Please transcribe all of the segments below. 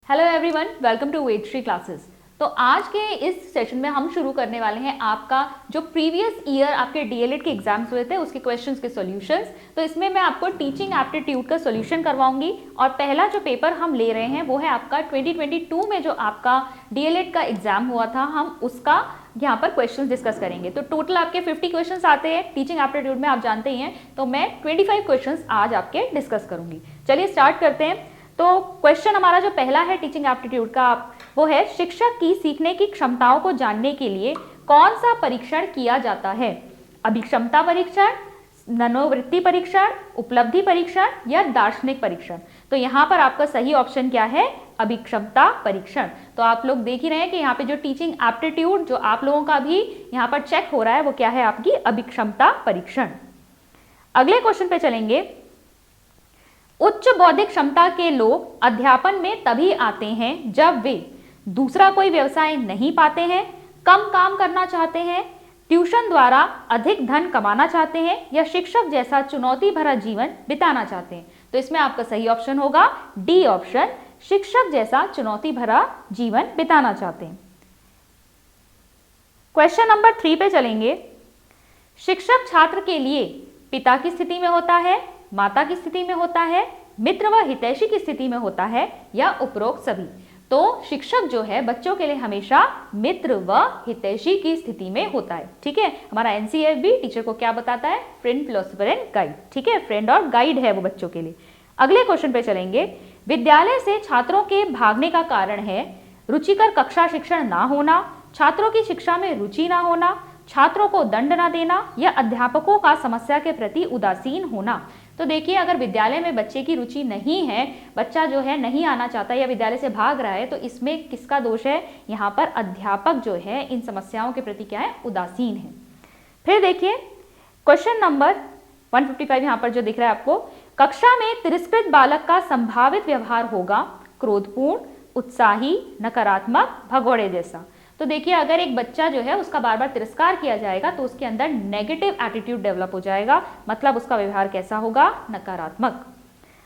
Hello everyone, welcome to Vedashree classes. तो आज के इस सेशन में हम शुरू करने वाले हैं आपका जो प्रीवियस ईयर आपके डीएलएड के एग्जाम्स हुए थे उसके क्वेश्चंस के सॉल्यूशंस। तो इसमें मैं आपको टीचिंग एप्टीट्यूड का सॉल्यूशन करवाऊंगी और पहला जो पेपर हम ले रहे हैं वो है आपका 2022 में जो आपका डीएलएड का एग्जाम हुआ था, हम उसका यहाँ पर क्वेश्चंस डिस्कस करेंगे। तो टोटल आपके 50 क्वेश्चंस आते हैं टीचिंग एप्टीट्यूड में, आप जानते ही हैं। तो मैं 25 क्वेश्चंस आज आपके डिस्कस करूंगी। चलिए स्टार्ट करते हैं। तो क्वेश्चन हमारा जो पहला है टीचिंग एप्टीट्यूड का वो है, शिक्षक की सीखने की क्षमताओं को जानने के लिए कौन सा परीक्षण किया जाता है? अभिक्षमता परीक्षण, मनोवृत्ति परीक्षण, उपलब्धि परीक्षण या दार्शनिक परीक्षण? तो यहाँ पर आपका सही ऑप्शन क्या है? अभिक्षमता परीक्षण। तो आप लोग देख ही रहे हैं कि यहाँ पे जो टीचिंग एप्टीट्यूड जो आप लोगों का भी यहाँ पर चेक हो रहा है वो क्या है? आपकी अभिक्षमता परीक्षण। अगले क्वेश्चन पे चलेंगे। उच्च बौद्धिक क्षमता के लोग अध्यापन में तभी आते हैं जब वे दूसरा कोई व्यवसाय नहीं पाते हैं, कम काम करना चाहते हैं, ट्यूशन द्वारा अधिक धन कमाना चाहते हैं या शिक्षक जैसा चुनौती भरा जीवन बिताना चाहते हैं। तो इसमें आपका सही ऑप्शन होगा डी ऑप्शन, शिक्षक जैसा चुनौती भरा जीवन बिताना चाहते हैं। क्वेश्चन नंबर 3 पे चलेंगे। शिक्षक छात्र के लिए पिता की स्थिति में होता है, माता की स्थिति में होता है, मित्र व हितैषी की स्थिति में होता है या उपरोक्त सभी? तो शिक्षक जो है बच्चों के लिए हमेशा मित्र व हितैषी की स्थिति में होता है। ठीक है, हमारा एनसीईआरटी टीचर को क्या बताता है? Friend, philosopher and guide. ठीक है, फ्रेंड और गाइड है वो बच्चों के लिए। अगले क्वेश्चन पे चलेंगे। विद्यालय से छात्रों के भागने का कारण है रुचिकर कक्षा शिक्षण ना होना, छात्रों की शिक्षा में रुचि ना होना, छात्रों को दंड ना देना या अध्यापकों का समस्या के प्रति उदासीन होना। तो देखिए, अगर विद्यालय में बच्चे की रुचि नहीं है, बच्चा जो है नहीं आना चाहता या विद्यालय से भाग रहा है, तो इसमें किसका दोष है? यहाँ पर अध्यापक जो है इन समस्याओं के प्रति क्या है? उदासीन है। फिर देखिए क्वेश्चन नंबर 155 यहाँ पर जो दिख रहा है आपको, कक्षा में तिरस्कृत बालक का संभावित व्यवहार होगा क्रोधपूर्ण, उत्साही, नकारात्मक, भगोड़े जैसा। तो देखिए, अगर एक बच्चा जो है उसका बार बार तिरस्कार किया जाएगा तो उसके अंदर नेगेटिव एटीट्यूड डेवलप हो जाएगा, मतलब उसका व्यवहार कैसा होगा? नकारात्मक।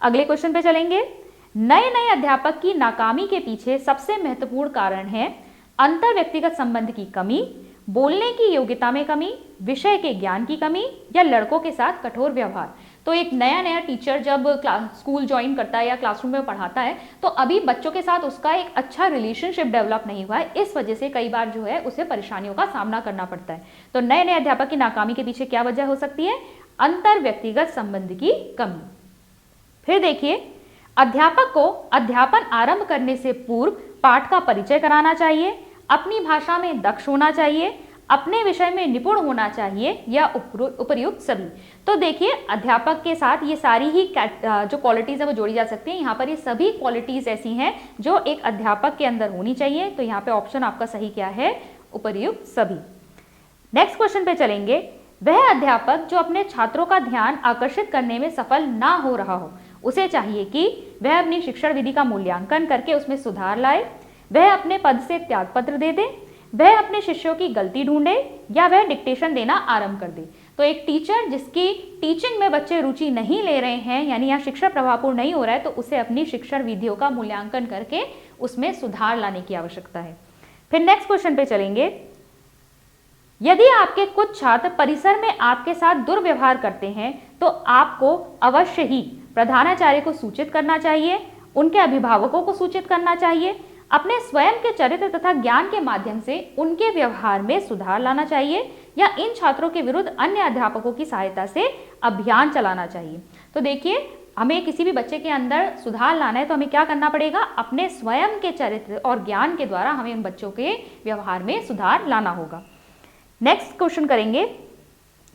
अगले क्वेश्चन पे चलेंगे। नए नए अध्यापक की नाकामी के पीछे सबसे महत्वपूर्ण कारण है अंतर व्यक्तिगत संबंध की कमी, बोलने की योग्यता में कमी, विषय के ज्ञान की कमी या लड़कों के साथ कठोर व्यवहार। तो एक नया टीचर जब स्कूल ज्वाइन करता है या क्लासरूम में पढ़ाता है तो अभी बच्चों के साथ उसका एक अच्छा रिलेशनशिप डेवलप नहीं हुआ है, इस वजह से कई बार जो है उसे परेशानियों का सामना करना पड़ता है। तो नए नए अध्यापक की नाकामी के पीछे क्या वजह हो सकती है? अंतर व्यक्तिगत संबंध की कमी। फिर देखिए, अध्यापक को अध्यापन आरंभ करने से पूर्व पाठ का परिचय कराना चाहिए, अपनी भाषा में दक्ष होना चाहिए, अपने विषय में निपुण होना चाहिए या उपर्युक्त सभी। तो देखिए, अध्यापक के साथ ये सारी ही जो क्वालिटीज है वो जोड़ी जा सकती हैं। यहाँ पर ये सभी क्वालिटीज ऐसी हैं जो एक अध्यापक के अंदर होनी चाहिए। तो यहाँ पे ऑप्शन आपका सही क्या है? उपर्युक्त सभी। नेक्स्ट क्वेश्चन पे चलेंगे। वह अध्यापक जो अपने छात्रों का ध्यान आकर्षित करने में सफल ना हो रहा हो, उसे चाहिए कि वह अपनी शिक्षण विधि का मूल्यांकन करके उसमें सुधार लाए, वह अपने पद से त्यागपत्र दे दे, वह अपने शिष्यों की गलती ढूंढे या वह डिक्टेशन देना आरंभ कर दे। तो एक टीचर जिसकी टीचिंग में बच्चे रुचि नहीं ले रहे हैं, यानी यहाँ शिक्षा प्रभावपूर्ण नहीं हो रहा है, तो उसे अपनी शिक्षण विधियों का मूल्यांकन करके उसमें सुधार लाने की आवश्यकता है। फिर नेक्स्ट क्वेश्चन पे चलेंगे। यदि आपके कुछ छात्र परिसर में आपके साथ दुर्व्यवहार करते हैं तो आपको अवश्य ही प्रधानाचार्य को सूचित करना चाहिए, उनके अभिभावकों को सूचित करना चाहिए, अपने स्वयं के चरित्र तथा ज्ञान के माध्यम से उनके व्यवहार में सुधार लाना चाहिए या इन छात्रों के विरुद्ध अन्य अध्यापकों की सहायता से अभियान चलाना चाहिए। तो देखिए, हमें किसी भी बच्चे के अंदर सुधार लाना है तो हमें क्या करना पड़ेगा? अपने स्वयं के चरित्र और ज्ञान के द्वारा हमें उन बच्चों के व्यवहार में सुधार लाना होगा। नेक्स्ट क्वेश्चन करेंगे।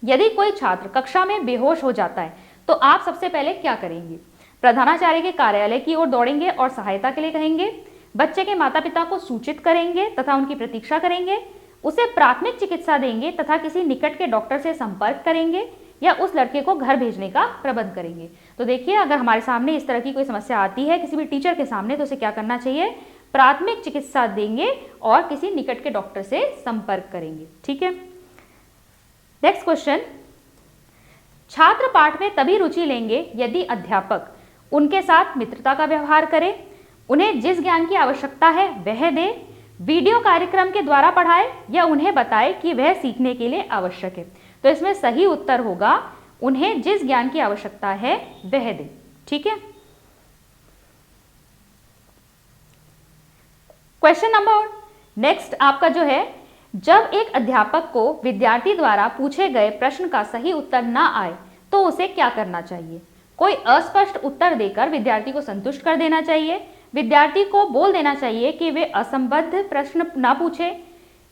यदि कोई छात्र कक्षा में बेहोश हो जाता है तो आप सबसे पहले क्या करेंगे? प्रधानाचार्य के कार्यालय की ओर दौड़ेंगे और सहायता के लिए कहेंगे, बच्चे के माता पिता को सूचित करेंगे तथा उनकी प्रतीक्षा करेंगे, उसे प्राथमिक चिकित्सा देंगे तथा किसी निकट के डॉक्टर से संपर्क करेंगे या उस लड़के को घर भेजने का प्रबंध करेंगे? तो देखिए, अगर हमारे सामने इस तरह की कोई समस्या आती है किसी भी टीचर के सामने, तो उसे क्या करना चाहिए? प्राथमिक चिकित्सा देंगे और किसी निकट के डॉक्टर से संपर्क करेंगे। ठीक है। Next question. छात्र पाठ में तभी रुचि लेंगे यदि अध्यापक उनके साथ मित्रता का व्यवहार करे, उन्हें जिस ज्ञान की आवश्यकता है वह दे, वीडियो कार्यक्रम के द्वारा पढ़ाए या उन्हें बताए कि वह सीखने के लिए आवश्यक है। तो इसमें सही उत्तर होगा उन्हें जिस ज्ञान की आवश्यकता है वह दे। ठीक है। क्वेश्चन नंबर नेक्स्ट आपका जो है, जब एक अध्यापक को विद्यार्थी द्वारा पूछे गए प्रश्न का सही उत्तर ना आए तो उसे क्या करना चाहिए? कोई अस्पष्ट उत्तर देकर विद्यार्थी को संतुष्ट कर देना चाहिए, विद्यार्थी को बोल देना चाहिए कि वे असंबद्ध प्रश्न ना पूछे,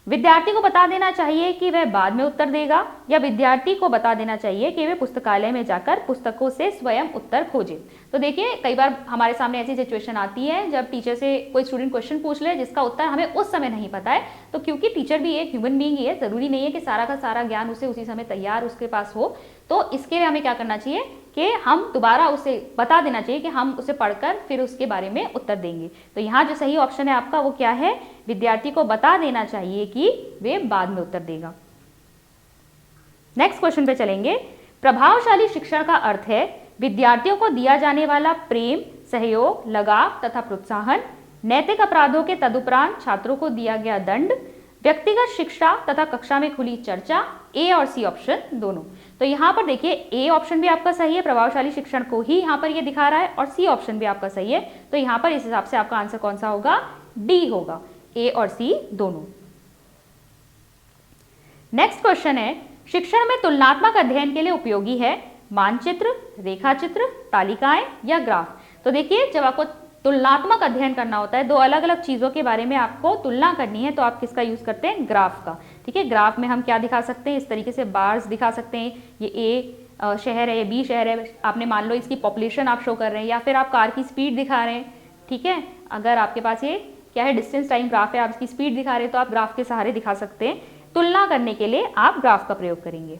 विद्यार्थी को बता देना चाहिए कि वह बाद में उत्तर देगा, या विद्यार्थी को बता देना चाहिए कि वे पुस्तकालय में जाकर पुस्तकों से स्वयं उत्तर खोजे। तो देखिए कई बार हमारे सामने ऐसी सिचुएशन आती है जब टीचर से कोई स्टूडेंट क्वेश्चन पूछ ले जिसका उत्तर हमें उस समय नहीं पता है, तो क्योंकि टीचर भी एक ह्यूमन बीइंग ही है, जरूरी नहीं है कि सारा का सारा ज्ञान उसे उसी समय तैयार उसके पास हो। तो इसके लिए हमें क्या करना चाहिए कि हम दोबारा उसे बता देना चाहिए कि हम उसे पढ़कर फिर उसके बारे में उत्तर देंगे। तो यहाँ जो सही ऑप्शन है आपका वो क्या है? विद्यार्थी को बता देना चाहिए कि वे बाद में उत्तर देगा। नेक्स्ट क्वेश्चन पे चलेंगे। प्रभावशाली शिक्षण का अर्थ है विद्यार्थियों को दिया जाने वाला प्रेम, सहयोग, लगाव तथा प्रोत्साहन, नैतिक अपराधों के तदुपरांत छात्रों को दिया गया दंड, व्यक्तिगत शिक्षा तथा कक्षा में खुली चर्चा। ए और सी ऑप्शन दोनों। तो यहाँ पर देखिए ए ऑप्शन भी आपका सही है, प्रभावशाली शिक्षण को ही यहाँ पर ये दिखा रहा है, और सी ऑप्शन भी आपका सही है। तो यहाँ पर इस हिसाब से आपका आंसर कौन सा होगा? डी होगा, ए और सी दोनों। नेक्स्ट क्वेश्चन है, शिक्षण में तुलनात्मक अध्ययन के लिए उपयोगी है मानचित्र, रेखाचित्र, तालिकाएं या ग्राफ। तो देखिए जब आपको तुलनात्मक अध्ययन करना होता है, दो अलग अलग चीजों के बारे में आपको तुलना करनी है, तो आप किसका यूज करते हैं? ग्राफ का। ठीक है, ग्राफ में हम क्या दिखा सकते हैं? इस तरीके से बार्स दिखा सकते हैं। ये ए शहर है, बी शहर है, आपने मान लो इसकी पॉपुलेशन आप शो कर रहे हैं, या फिर आप कार की स्पीड दिखा रहे हैं। ठीक है, अगर आपके पास ये क्या है, डिस्टेंस टाइम ग्राफ है, आप इसकी स्पीड दिखा रहे हैं, तो आप ग्राफ के सहारे दिखा सकते हैं। तुलना करने के लिए आप ग्राफ का प्रयोग करेंगे।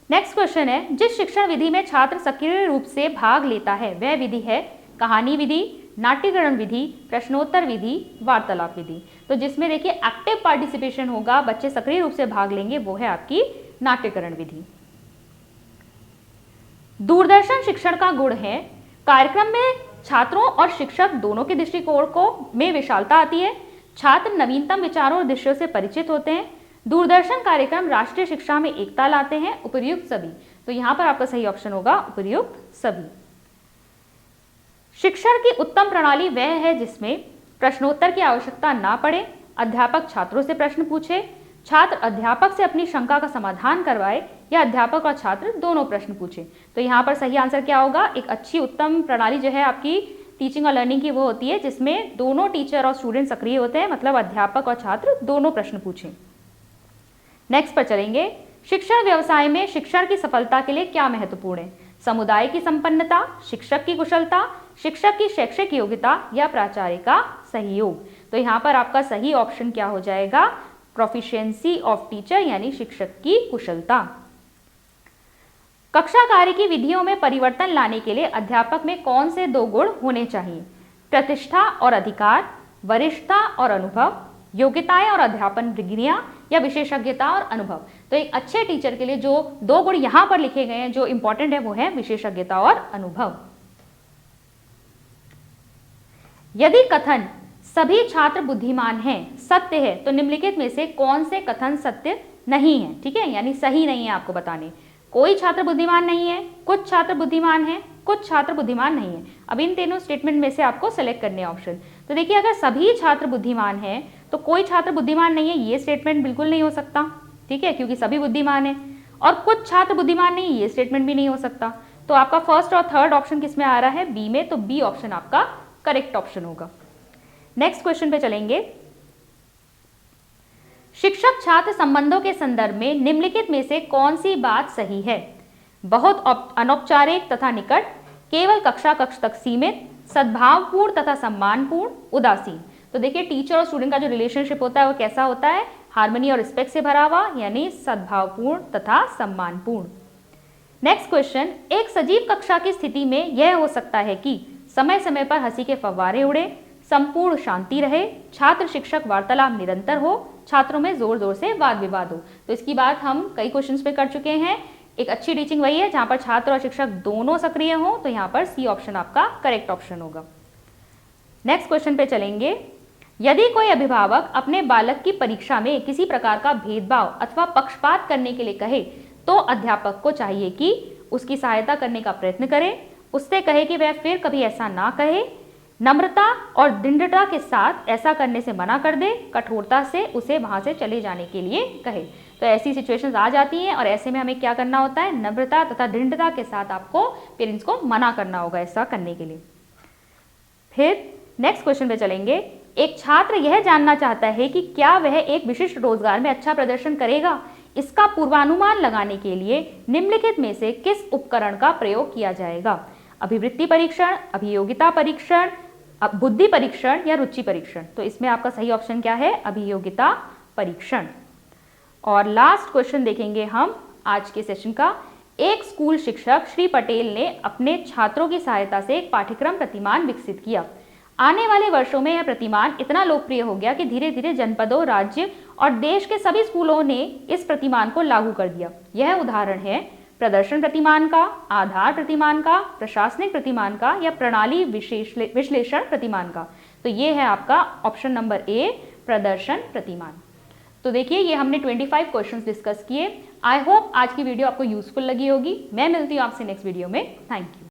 नेक्स्ट क्वेश्चन है, जिस शिक्षण विधि में छात्र सक्रिय रूप से भाग लेता है वह विधि है कहानी विधि, नाट्यकरण विधि, प्रश्नोत्तर विधि, वार्तालाप विधि। तो जिसमें देखिए एक्टिव पार्टिसिपेशन होगा, बच्चे सक्रिय रूप से भाग लेंगे, वो है आपकी नाट्यकरण विधि। दूरदर्शन शिक्षण का गुण है कार्यक्रम में छात्रों और शिक्षक दोनों के दृष्टिकोण को में विशालता आती है, छात्र नवीनतम विचारों और दृश्यों से परिचित होते हैं, दूरदर्शन कार्यक्रम राष्ट्रीय शिक्षा में एकता लाते हैं, उपर्युक्त सभी। तो यहाँ पर आपका सही ऑप्शन होगा उपर्युक्त सभी। शिक्षण की उत्तम प्रणाली वह है जिसमें प्रश्नोत्तर की आवश्यकता ना पड़े, अध्यापक छात्रों से प्रश्न पूछे, छात्र अध्यापक से अपनी शंका का समाधान करवाए, या अध्यापक और छात्र दोनों प्रश्न पूछे। तो यहाँ पर सही आंसर क्या होगा? एक अच्छी उत्तम प्रणाली जो है आपकी टीचिंग और लर्निंग की वो होती है जिसमें दोनों टीचर और स्टूडेंट सक्रिय होते हैं, मतलब अध्यापक और छात्र दोनों प्रश्न पूछें। नेक्स्ट पर चलेंगे, शिक्षण व्यवसाय में शिक्षण की सफलता के लिए क्या महत्वपूर्ण है? समुदाय की संपन्नता, शिक्षक की कुशलता, शिक्षक की शैक्षिक योग्यता, या प्राचार्य का सहयोग। तो यहाँ पर आपका सही ऑप्शन क्या हो जाएगा? प्रोफिशिएंसी ऑफ टीचर, यानी शिक्षक की कुशलता। कक्षा कार्य की विधियों में परिवर्तन लाने के लिए अध्यापक में कौन से दो गुण होने चाहिए? प्रतिष्ठा और अधिकार, वरिष्ठता और अनुभव, योग्यताएं और अध्यापन डिग्रियां, या विशेषज्ञता और अनुभव। तो एक अच्छे टीचर के लिए जो दो गुण यहाँ पर लिखे गए हैं जो इंपॉर्टेंट है वो है विशेषज्ञता और अनुभव। यदि कथन सभी छात्र बुद्धिमान हैं सत्य है, तो निम्नलिखित में से कौन से कथन सत्य नहीं है? ठीक है, यानी सही नहीं है आपको बताने। कोई छात्र बुद्धिमान नहीं है, कुछ छात्र बुद्धिमान है, कुछ छात्र बुद्धिमान नहीं है। अब इन तीनों स्टेटमेंट में से आपको सेलेक्ट करने ऑप्शन। तो देखिए अगर सभी छात्र बुद्धिमान हैं तो कोई छात्र बुद्धिमान नहीं है, ये स्टेटमेंट बिल्कुल नहीं हो सकता। ठीक है, क्योंकि सभी बुद्धिमान है। और कुछ छात्र बुद्धिमान नहीं, ये स्टेटमेंट भी नहीं हो सकता। तो आपका फर्स्ट और थर्ड ऑप्शन किस में आ रहा है? बी में। तो बी ऑप्शन आपका करेक्ट ऑप्शन होगा। नेक्स्ट क्वेश्चन पे चलेंगे। शिक्षक छात्र संबंधों के संदर्भ में निम्नलिखित में से कौन सी बात सही है? बहुत अनौपचारिक तथा निकट, केवल कक्षा कक्ष तक सीमित, सद्भावपूर्ण तथा सम्मानपूर्ण, उदासीन। तो देखिए टीचर और स्टूडेंट का जो रिलेशनशिप होता है वो कैसा होता है? हार्मनी और रिस्पेक्ट से भरा हुआ, यानी सद्भावपूर्ण तथा सम्मानपूर्ण। नेक्स्ट क्वेश्चन, एक सजीव कक्षा की स्थिति में यह हो सकता है कि समय समय पर हंसी के फव्वारे उड़े, संपूर्ण शांति रहे, छात्र शिक्षक वार्तालाप निरंतर हो, छात्रों में जोर जोर से वाद विवाद हो। तो इसकी बात हम कई क्वेश्चंस पे कर चुके हैं। एक अच्छी टीचिंग वही है जहां पर छात्र और शिक्षक दोनों सक्रिय हों। तो यहाँ पर सी ऑप्शन आपका करेक्ट ऑप्शन होगा। नेक्स्ट क्वेश्चन पे चलेंगे। यदि कोई अभिभावक अपने बालक की परीक्षा में किसी प्रकार का भेदभाव अथवा पक्षपात करने के लिए कहे तो अध्यापक को चाहिए कि उसकी सहायता करने का प्रयत्न करे, उससे कहे कि वह फिर कभी ऐसा ना कहे, नम्रता और दृढ़ता के साथ ऐसा करने से मना कर दे, कठोरता से उसे वहां से चले जाने के लिए कहे। तो ऐसी सिचुएशंस आ जाती हैं और ऐसे में हमें क्या करना होता है, नम्रता तथा दृढ़ता के साथ आपको पेरेंट्स को मना करना होगा ऐसा करने के लिए। फिर नेक्स्ट क्वेश्चन पे चलेंगे। एक छात्र यह जानना चाहता है कि क्या वह एक विशिष्ट रोजगार में अच्छा प्रदर्शन करेगा। इसका पूर्वानुमान लगाने के लिए निम्नलिखित में से किस उपकरण का प्रयोग किया जाएगा। अभिवृत्ति परीक्षण, अभियोगिता परीक्षण, बुद्धि परीक्षण या रुचि परीक्षण। तो इसमें आपका सही ऑप्शन क्या है, अभियोगिता परीक्षण। और लास्ट क्वेश्चन देखेंगे हम आज के सेशन का। एक स्कूल शिक्षक श्री पटेल ने अपने छात्रों की सहायता से एक पाठ्यक्रम प्रतिमान विकसित किया। आने वाले वर्षों में यह प्रतिमान इतना लोकप्रिय हो गया कि धीरे धीरे जनपदों, राज्य और देश के सभी स्कूलों ने इस प्रतिमान को लागू कर दिया। यह उदाहरण है प्रदर्शन प्रतिमान का, आधार प्रतिमान का, प्रशासनिक प्रतिमान का या प्रणाली विश्लेषण प्रतिमान का। तो ये है आपका ऑप्शन नंबर ए, प्रदर्शन प्रतिमान। तो देखिए ये हमने 25 क्वेश्चंस डिस्कस किए। आई होप आज की वीडियो आपको यूजफुल लगी होगी। मैं मिलती हूँ आपसे नेक्स्ट वीडियो में। Thank you.